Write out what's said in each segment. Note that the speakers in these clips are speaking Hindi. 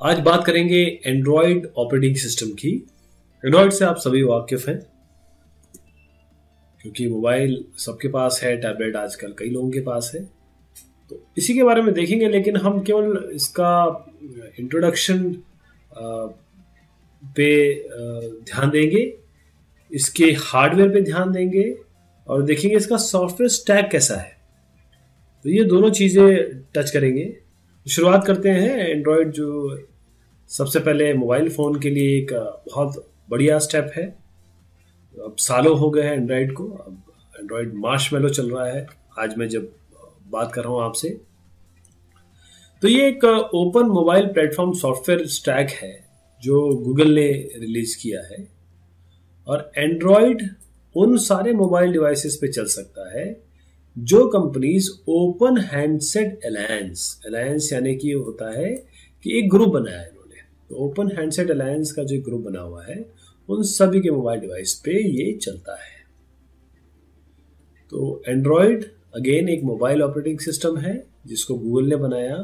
आज बात करेंगे एंड्रॉयड ऑपरेटिंग सिस्टम की। एंड्रॉयड से आप सभी वाकिफ हैं क्योंकि मोबाइल सबके पास है, टैबलेट आजकल कई लोगों के पास है। तो इसी के बारे में देखेंगे, लेकिन हम केवल इसका इंट्रोडक्शन पे ध्यान देंगे, इसके हार्डवेयर पे ध्यान देंगे और देखेंगे इसका सॉफ्टवेयर स्टैक कैसा है। तो ये दोनों चीज़ें टच करेंगे। शुरुआत करते हैं एंड्रॉयड, जो सबसे पहले मोबाइल फ़ोन के लिए एक बहुत बढ़िया स्टेप है। अब सालों हो गए हैं एंड्रॉयड को, अब एंड्रॉयड मार्शमैलो चल रहा है आज मैं जब बात कर रहा हूँ आपसे। तो ये एक open mobile platform software stack है जो गूगल ने रिलीज किया है, और एंड्रॉयड उन सारे मोबाइल डिवाइसेस पे चल सकता है जो कंपनीज ओपन हैंडसेट अलायंस यानी कि होता है कि एक ग्रुप बनाया है इन्होंने। तो ओपन हैंडसेट अलायंस का जो ग्रुप बना हुआ है उन सभी के मोबाइल डिवाइस पे ये चलता है। तो एंड्रॉयड अगेन एक मोबाइल ऑपरेटिंग सिस्टम है जिसको गूगल ने बनाया।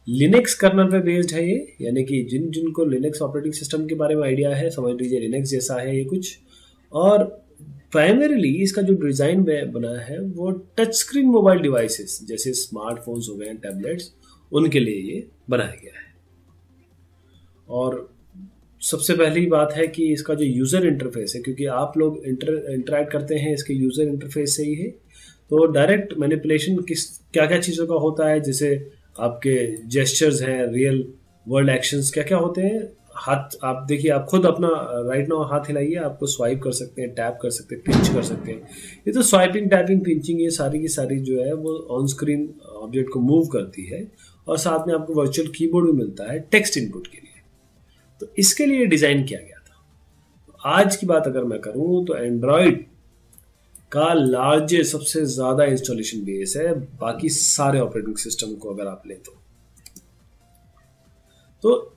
लिनक्स कर्नल पे बेस्ड है ये, यानी कि जिनको लिनक्स ऑपरेटिंग सिस्टम के बारे में आइडिया है, समझ लीजिए लिनक्स जैसा है ये कुछ। और प्राइमरीली इसका जो डिज़ाइन बना है वो टच स्क्रीन मोबाइल डिवाइसेस जैसे स्मार्टफोन्स हो गए हैं, टैबलेट्स, उनके लिए ये बनाया गया है। और सबसे पहली बात है कि इसका जो यूज़र इंटरफेस है, क्योंकि आप लोग इंटरैक्ट करते हैं इसके यूज़र इंटरफेस से ही है, तो डायरेक्ट मैनिपुलेशन क्या क्या चीज़ों का होता है, जैसे आपके जेस्चर्स हैं, रियल वर्ल्ड एक्शंस क्या क्या होते हैं। हाथ आप देखिए, आप खुद अपना राइट नाउ हाथ हिलाइए, आपको स्वाइप कर सकते हैं, टैप कर सकते हैं, पिंच कर सकते हैं। ये तो स्वाइपिंग, टैपिंग, पिंचिंग, ये सारी की सारी जो है वो ऑन स्क्रीन ऑब्जेक्ट को मूव करती है, और साथ में आपको वर्चुअल कीबोर्ड भी मिलता है टेक्स्ट इनपुट के लिए। तो इसके लिए डिज़ाइन किया गया था। तो आज की बात अगर मैं करूं तो एंड्रॉयड का लार्जेस्ट, सबसे ज़्यादा इंस्टॉलेशन बेस है बाकी सारे ऑपरेटिंग सिस्टम को अगर आप लें तो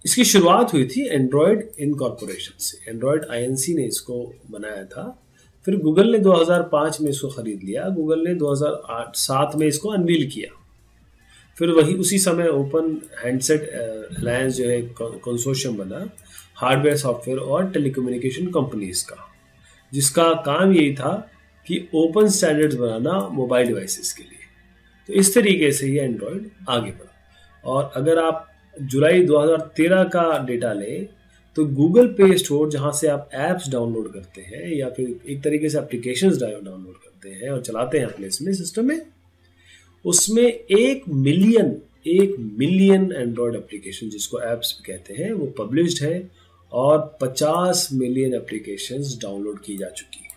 इसकी शुरुआत हुई थी एंड्रॉयड इनकॉर्पोरेशन से। एंड्रॉयड आईएनसी ने इसको बनाया था, फिर गूगल ने 2005 में इसको ख़रीद लिया, गूगल ने 2007 में इसको अनवील किया। फिर वही उसी समय ओपन हैंडसेट अलायंस जो है कंसोर्शियम बना हार्डवेयर, सॉफ्टवेयर और टेलीकम्युनिकेशन कंपनीज का, जिसका काम यही था कि ओपन स्टैंडर्ड्स बनाना मोबाइल डिवाइसेस के लिए। तो इस तरीके से ये एंड्रॉयड आगे बढ़ा। और अगर आप जुलाई 2013 का डेटा लें तो गूगल प्ले स्टोर, जहाँ से आप ऐप्स डाउनलोड करते हैं या फिर एक तरीके से एप्लीकेशंस डाउनलोड करते हैं और चलाते हैं अपने इसमें सिस्टम में, उसमें 1 मिलियन एंड्रॉयड एप्लीकेशन, जिसको ऐप्स कहते हैं, वो पब्लिश्ड है और 50 मिलियन एप्लीकेशंस डाउनलोड की जा चुकी है।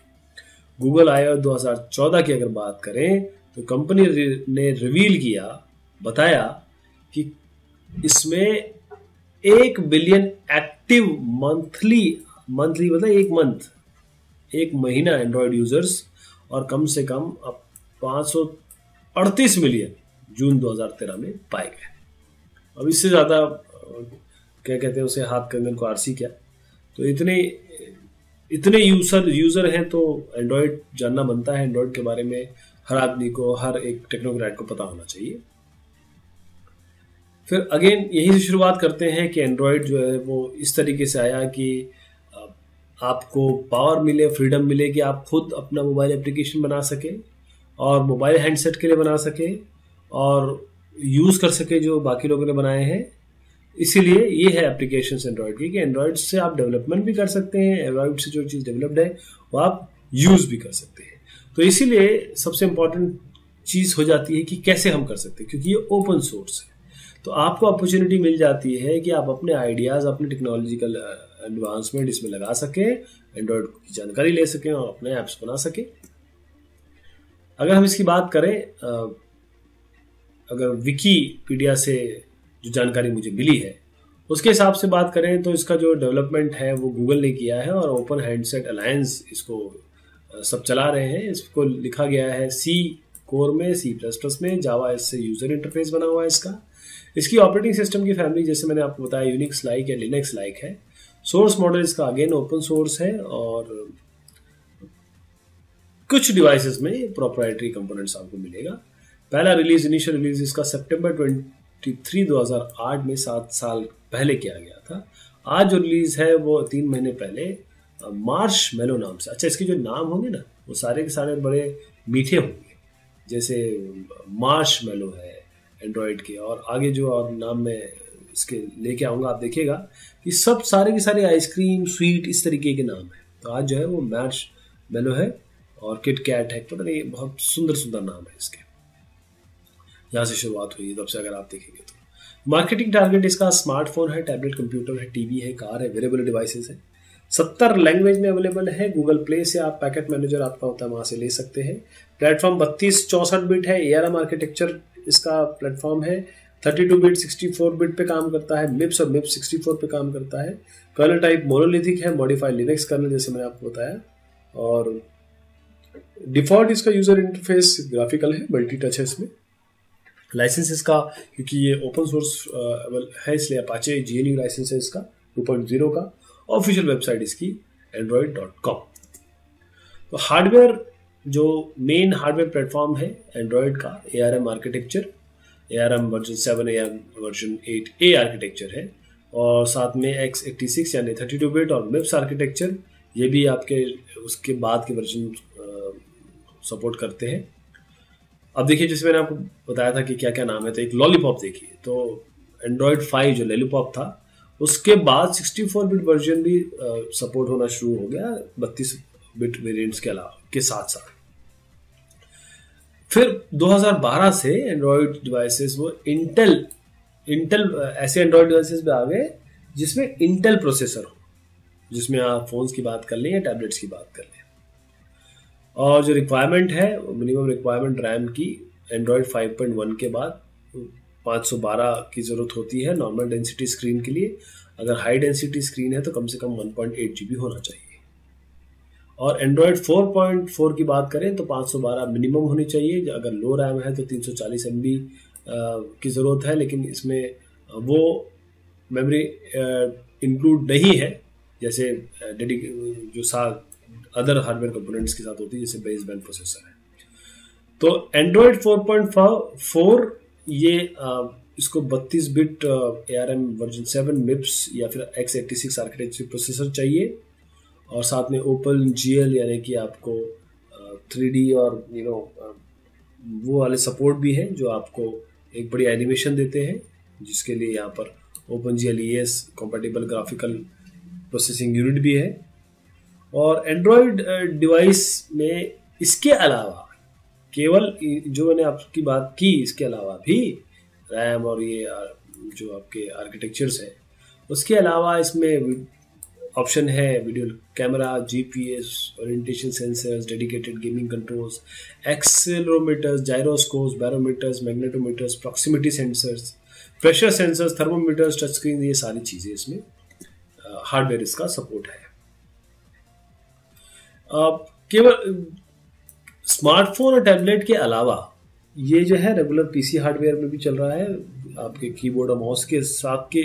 गूगल आईओ 2014 की अगर बात करें तो कंपनी ने रिवील किया, बताया कि इसमें 1 बिलियन एक्टिव मंथली मतलब एक महीना एंड्रॉयड यूजर्स, और कम से कम अब 538 मिलियन जून 2013 में पाए गए। अब इससे ज़्यादा क्या कहते हैं उसे, हाथ कंगन को आरसी क्या। तो इतने यूज़र हैं, तो एंड्रॉयड जानना बनता है। एंड्रॉयड के बारे में हर आदमी को, हर एक टेक्नोक्रेट को पता होना चाहिए। फिर अगेन यहीं से शुरुआत करते हैं कि एंड्रॉयड जो है वो इस तरीके से आया कि आपको पावर मिले, फ्रीडम मिले कि आप खुद अपना मोबाइल एप्लीकेशन बना सके और मोबाइल हैंडसेट के लिए बना सके और यूज़ कर सके जो बाकी लोगों ने बनाए हैं। इसीलिए ये है एप्लीकेशंस एंड्रॉयड की, कि एंड्रॉयड से आप डेवलपमेंट भी कर सकते हैं, एंड्रॉयड से जो चीज़ डेवलप्ड है वो आप यूज़ भी कर सकते हैं। तो इसीलिए सबसे इम्पॉर्टेंट चीज़ हो जाती है कि कैसे हम कर सकते हैं, क्योंकि ये ओपन सोर्स है। तो आपको अपॉर्चुनिटी मिल जाती है कि आप अपने आइडियाज़, अपने टेक्नोलॉजिकल एडवांसमेंट इसमें लगा सकें, एंड्रॉयड की जानकारी ले सकें और अपने ऐप्स बना सकें। अगर हम इसकी बात करें, अगर विकीपीडिया से जो जानकारी मुझे मिली है उसके हिसाब से बात करें तो इसका जो डेवलपमेंट है वो गूगल ने किया है, और ओपन हैंडसेट अलायंस इसको सब चला रहे हैं। इसको लिखा गया है सी कोर में, C++ में, जावा इससे यूज़र इंटरफेस बना हुआ है इसका। इसकी ऑपरेटिंग सिस्टम की फैमिली, जैसे मैंने आपको बताया, यूनिक्स लाइक या लिनक्स लाइक है। सोर्स मॉडल इसका अगेन ओपन सोर्स है, और कुछ डिवाइसेस में प्रोप्राइटरी कंपोनेंट्स आपको मिलेगा। पहला इनिशियल रिलीज इसका सितंबर 23, 2008 में 7 साल पहले किया गया था। आज जो रिलीज है वो 3 महीने पहले मार्शमैलो नाम से। अच्छा, इसके जो नाम होंगे ना वो सारे के सारे बड़े मीठे होंगे, जैसे मार्शमैलो है एंड्रॉयड के, और आगे जो और नाम मैं इसके लेके आऊँगा आप देखिएगा कि सब सारे के सारे आइसक्रीम स्वीट इस तरीके के नाम है। तो आज जो है वो मार्शमैलो है और किट कैट है, पता नहीं बहुत सुंदर सुंदर नाम है इसके। यहाँ से शुरुआत हुई तब से अगर आप देखेंगे तो। मार्केटिंग टारगेट इसका स्मार्टफोन है, टैबलेट, कंप्यूटर है, टीवी है, कार है, वेरेबल डिवाइसेस है। 70 लैंग्वेज में अवेलेबल है। गूगल प्ले से आप पैकेट मैनेजर आपका होता है वहाँ से ले सकते हैं। प्लेटफॉर्म 32-64 बिट है। ARM आर्किटेक्चर इसका प्लेटफॉर्म है। 32 बिट 64 बिट पे काम करता है। MIPS और MIPS 64 पे काम करता है। कर्नल टाइप मोनोलिथिक है, मॉडिफाइड लिनक्स कर्नल जैसे मैंने आपको बताया। और डिफॉल्ट इसका यूजर इंटरफेस ग्राफिकल है, मल्टी टच है इसमें। लाइसेंस इसका, क्योंकि ये ओपन सोर्स है इसलिए अपाचे GNU लाइसेंस है इसका 2.0 का। ऑफिशियल वेबसाइट इसकी android.com। तो हार्डवेयर, जो मेन हार्डवेयर प्लेटफॉर्म है एंड्रॉयड का, ARM architecture, ARM version 7, ARM version 8A architecture है। और साथ में x86 यानी 32 बिट और MIPS आर्किटेक्चर, ये भी आपके उसके बाद के वर्जन सपोर्ट करते हैं। अब देखिए, जैसे मैंने आपको बताया था कि क्या क्या नाम है, तो एक लॉलीपॉप देखिए, तो एंड्रॉयड 5 जो लॉलीपॉप था उसके बाद 64 बिट वर्जन भी सपोर्ट होना शुरू हो गया 32 बिट वेरिएंट्स के अलावा के साथ साथ। फिर 2012 से एंड्रॉयड डिवाइसेस वो इंटेल ऐसे एंड्रॉयड डिवाइसेस पे आ गए जिसमें इंटेल प्रोसेसर हो, जिसमें आप फोन्स की बात कर लें या टैबलेट्स की बात कर लें। और जो रिक्वायरमेंट है, मिनिमम रिक्वायरमेंट रैम की एंड्रॉयड 5.1 के बाद 512 की ज़रूरत होती है नॉर्मल डेंसिटी स्क्रीन के लिए। अगर हाई डेंसिटी स्क्रीन है तो कम से कम 1.8 GB होना चाहिए। और एंड्रॉयड 4.4 की बात करें तो 512 मिनिमम होनी चाहिए। अगर लो रैम है तो 340 MB की ज़रूरत है, लेकिन इसमें वो मेमोरी इंक्लूड नहीं है जैसे जो अदर हार्डवेयर कंपोनेंट्स के साथ होती है, जैसे बेस बैंड प्रोसेसर है। तो एंड्रॉयड 4.4 ये इसको 32 बिट ARM वर्जन 7 MIPS या फिर x86 आर्किटेक्चर प्रोसेसर चाहिए। और साथ में OpenGL यानी कि आपको 3D और वो वाले सपोर्ट भी है जो आपको एक बड़ी एनिमेशन देते हैं, जिसके लिए यहाँ पर OpenGL ES compatible graphical processing unit भी है। और एंड्रॉयड डिवाइस में इसके अलावा केवल जो मैंने आपकी बात की, इसके अलावा भी रैम और ये जो आपके आर्किटेक्चर्स हैं, उसके अलावा इसमें ऑप्शन है video camera, GPS, orientation sensors, dedicated gaming controls, accelerometers, gyroscopes, barometers, magnetometers, proximity sensors, pressure sensors, thermometers, touch screen, ये सारी चीज़ें इसमें हार्डवेयर इसका सपोर्ट है। केवल स्मार्टफोन और टैबलेट के अलावा ये जो है रेगुलर PC हार्डवेयर में भी चल रहा है। आपके कीबोर्ड और माउस के साथ के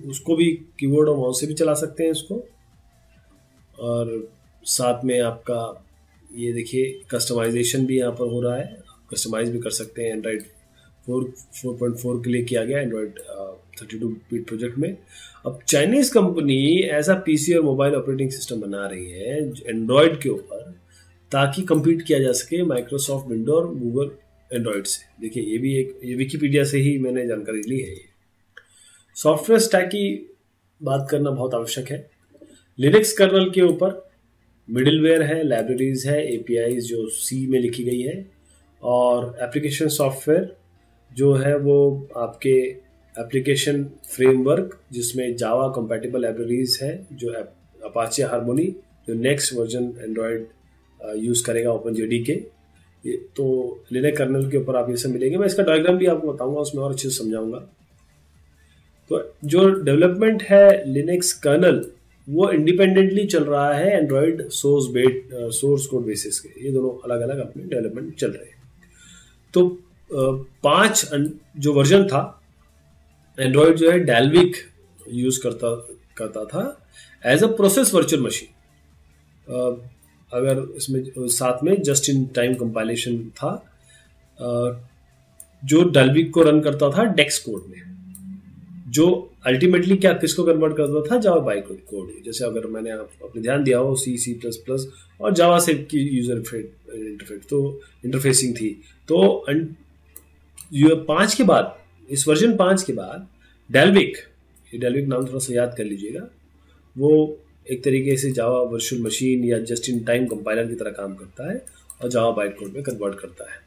उसको भी कीबोर्ड और माउस से भी चला सकते हैं इसको। और साथ में आपका ये देखिए कस्टमाइजेशन भी यहाँ पर हो रहा है, कस्टमाइज भी कर सकते हैं। एंड्रॉयड 4.4 के लिए किया गया एंड्रॉयड 32 बिट प्रोजेक्ट में। अब चाइनीज कंपनी ऐसा PC और मोबाइल ऑपरेटिंग सिस्टम बना रही है एंड्रॉयड के ऊपर, ताकि compete किया जा सके माइक्रोसॉफ्ट विंडो और गूगल एंड्रॉयड से। देखिए, ये विकीपीडिया से ही मैंने जानकारी ली है। सॉफ्टवेयर स्टैक की बात करना बहुत आवश्यक है। लिनक्स कर्नल के ऊपर मिडिलवेयर है, लाइब्रेरीज है, APIs जो C में लिखी गई है, और एप्लीकेशन सॉफ्टवेयर जो है वो आपके एप्लीकेशन फ्रेमवर्क जिसमें जावा कंपैटिबल लाइब्रेरीज है, जो अपाचे हार्मोनी जो नेक्स्ट वर्जन एंड्रॉयड यूज़ करेगा OpenJD के। तो लिनक्स कर्नल के ऊपर आप ये सब मिलेंगे। मैं इसका डायग्राम भी आपको बताऊंगा, उसमें और अच्छे से समझाऊंगा। तो जो डेवलपमेंट है लिनक्स कर्नल वो इंडिपेंडेंटली चल रहा है एंड्रॉयड सोर्स कोड बेसिस के। ये दोनों अलग अलग अपने डेवलपमेंट चल रहे हैं। तो 5 जो वर्जन था एंड्रॉयड जो है डेल्विक यूज करता था as a process virtual machine. अगर इसमें साथ में जस्ट इन टाइम कंपाइलेशन था जो डेल्विक को रन करता था डेक्स कोड में। जो अल्टीमेटली क्या किसको कन्वर्ट करता था, जावा बाइट कोड। जैसे अगर मैंने आपने ध्यान दिया हो सी प्लस प्लस और जावा से की यूजर इंटरफेस तो इंटरफेसिंग थी। तो 5 के बाद, इस वर्जन 5 के बाद डेल्विक, ये डेल्विक नाम थोड़ा सा याद कर लीजिएगा, वो एक तरीके से जावा वर्चुअल मशीन या जस्ट इन टाइम कंपाइलर की तरह काम करता है और जावा बाइट कोड में कन्वर्ट करता है।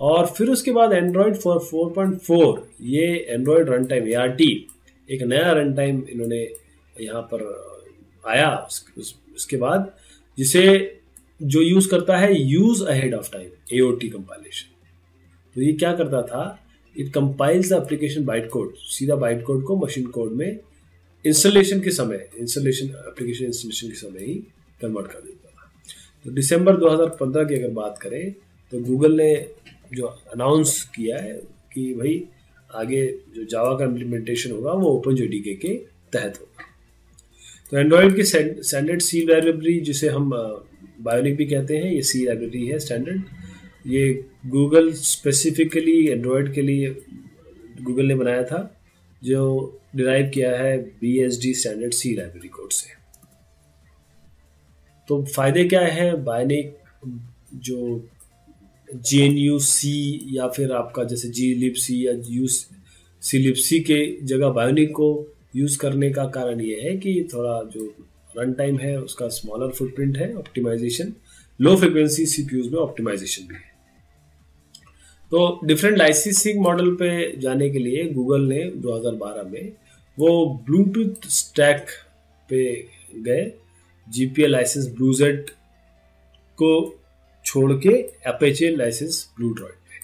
और फिर उसके बाद एंड्रॉयड 4.4, ये एंड्रॉयड रन टाइम ART, एक नया रन टाइम इन्होंने यहाँ पर आया उसके बाद, जिसे जो यूज़ करता है use ahead of time, AOT compilation. तो ये क्या करता था, it compiles the application byte code, सीधा बाइट कोड को मशीन कोड में इंस्टॉलेशन के समय, एप्लीकेशन इंस्टॉलेशन के समय ही कन्वर्ट कर देता था। तो दिसंबर 2015 की अगर बात करें तो गूगल ने जो अनाउंस किया है कि भाई आगे जो जावा का इम्प्लीमेंटेशन होगा वो OpenJDK के तहत होगा। तो एंड्रॉयड की स्टैंडर्ड सी लाइब्रेरी, जिसे हम बायोनिक भी कहते हैं, ये सी लाइब्रेरी है स्टैंडर्ड। ये गूगल स्पेसिफिकली एंड्रॉयड के लिए गूगल ने बनाया था, जो डिराइव किया है BSD स्टैंडर्ड सी लाइब्रेरी कोड से। तो फायदे क्या है, बायोनिक जो GNU-C या फिर आपका जैसे glibc या C-libc के जगह बायोनिक को यूज़ करने का कारण ये है कि थोड़ा जो रन टाइम है उसका स्मॉलर फुटप्रिंट है, ऑप्टिमाइजेशन, लो फ्रिक्वेंसी CPUs में ऑप्टिमाइजेशन भी है। तो डिफरेंट लाइसेंसिंग मॉडल पे जाने के लिए गूगल ने 2012 में वो ब्लूटूथ स्टैक पे गए, GPL लाइसेंस ब्लूजेट को छोड़ के Apache लाइसेंस ब्लूड्रॉइड पे।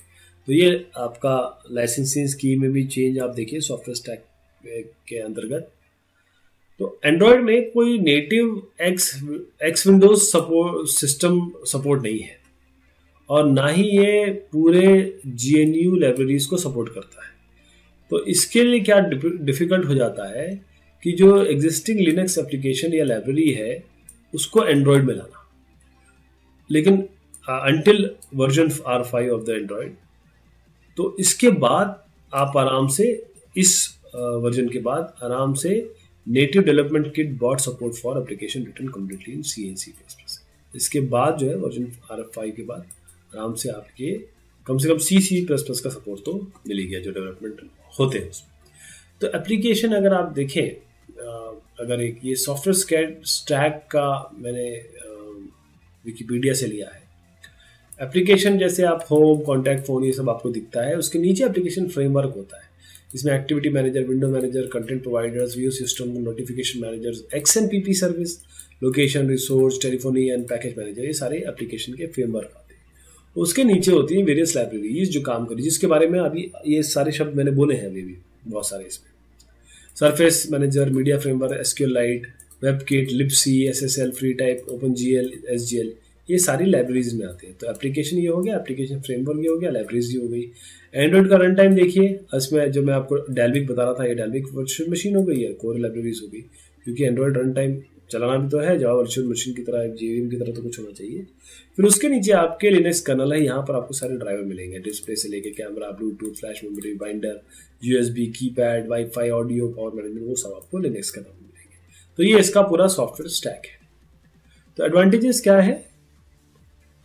तो ये आपका लाइसेंसिंग स्कीम में भी चेंज आप देखिए सॉफ्टवेयर स्टैक के अंतर्गत। तो एंड्रॉयड में कोई native x Windows system support नहीं है और ना ही ये पूरे GNU लाइब्रेरीज को सपोर्ट करता है। तो इसके लिए क्या डिफिकल्ट हो जाता है कि जो एग्जिस्टिंग लिनक्स एप्लीकेशन या लाइब्रेरी है उसको एंड्रॉयड में लाना, लेकिन until version R5 of the Android. तो इसके बाद आप आराम से इस वर्जन के बाद आराम से native development kit but support for application written completely in C and C++। इसके बाद जो है वर्जन R5 के बाद आराम से आपके कम से कम C++ का सपोर्ट तो मिल गया जो डेवलपमेंट होते हैं उसमें। तो एप्लीकेशन अगर आप देखें, अगर एक ये सॉफ्टवेयर स्टैक का मैंने विकिपीडिया से लिया है। एप्लीकेशन जैसे आप होम, कॉन्टैक्ट, फोन, ये सब आपको दिखता है, उसके नीचे एप्लीकेशन फ्रेमवर्क होता है। इसमें activity manager, window manager, content providers, view system, notification managers, XMPP service, location, resource, telephony and package manager, ये सारे एप्लीकेशन के फ्रेमवर्क आते हैं। उसके नीचे होती हैं वेरियस लाइब्रेरीज जो काम करी, जिसके बारे में अभी ये सारे शब्द मैंने बोले हैं, अभी भी बहुत सारे इसमें। Surface manager, media framework, SQLite, WebKit, libc, SSL, FreeType, OpenGL, SGL, ये सारी लाइब्रेरीज में आते हैं। तो एप्लीकेशन ये हो गया, एप्लीकेशन फ्रेमवर्क ये हो गया, लाइब्रेरीज ये हो गई। एंड्रॉइड का रन टाइम देखिए, इसमें जो मैं आपको डेल्विक बता रहा था, ये डेल्विक वर्चुअल मशीन हो गई है, कोर लाइब्रेरीज हो गई, क्योंकि एंड्रॉइड रन टाइम चलाना भी तो है, जावा वर्चुअल मशीन की तरह, JVM की तरह तो कुछ होना चाहिए। फिर उसके नीचे आपके लिनक्स कर्नल है, यहाँ पर आपको सारे ड्राइवर मिलेंगे, डिस्प्ले से लेके camera, Bluetooth, flash memory, binder, USB, keypad, wifi, audio, power management, वो सब आपको लिनक्स कर्नल में मिलेंगे। तो ये इसका पूरा सॉफ्टवेयर स्टैक है। तो एडवांटेजेस क्या है,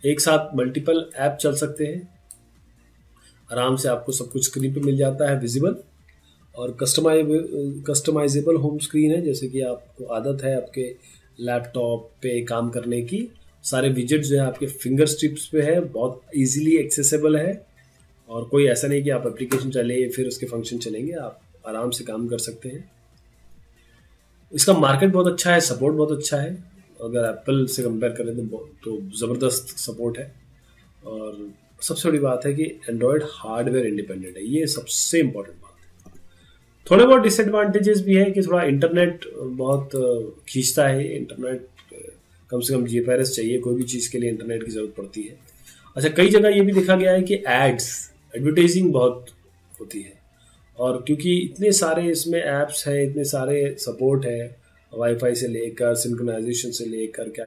एक साथ मल्टीपल ऐप चल सकते हैं, आराम से आपको सब कुछ स्क्रीन पे मिल जाता है विजिबल, और कस्टमाइजेबल होम स्क्रीन है, जैसे कि आपको आदत है आपके लैपटॉप पे काम करने की, सारे विजेट जो है आपके फिंगर स्ट्रिप्स पे है, बहुत इजीली एक्सेसिबल है, और कोई ऐसा नहीं कि आप एप्लीकेशन चले फिर उसके फंक्शन चलेंगे, आप आराम से काम कर सकते हैं। इसका मार्केट बहुत अच्छा है, सपोर्ट बहुत अच्छा है, अगर एप्पल से कंपेयर करें तो ज़बरदस्त सपोर्ट है। और सबसे बड़ी बात है कि एंड्रॉयड हार्डवेयर इंडिपेंडेंट है, ये सबसे इंपॉर्टेंट बात है। थोड़े बहुत डिसएडवांटेजेस भी है कि थोड़ा इंटरनेट बहुत खींचता है, इंटरनेट कम से कम GPRS चाहिए, कोई भी चीज़ के लिए इंटरनेट की ज़रूरत पड़ती है। अच्छा, कई जगह ये भी देखा गया है कि एडवर्टाइजिंग बहुत होती है, और क्योंकि इतने सारे इसमें ऐप्स हैं, इतने सारे सपोर्ट है, वाईफाई से लेकर सिंक्रोनाइजेशन से लेकर क्या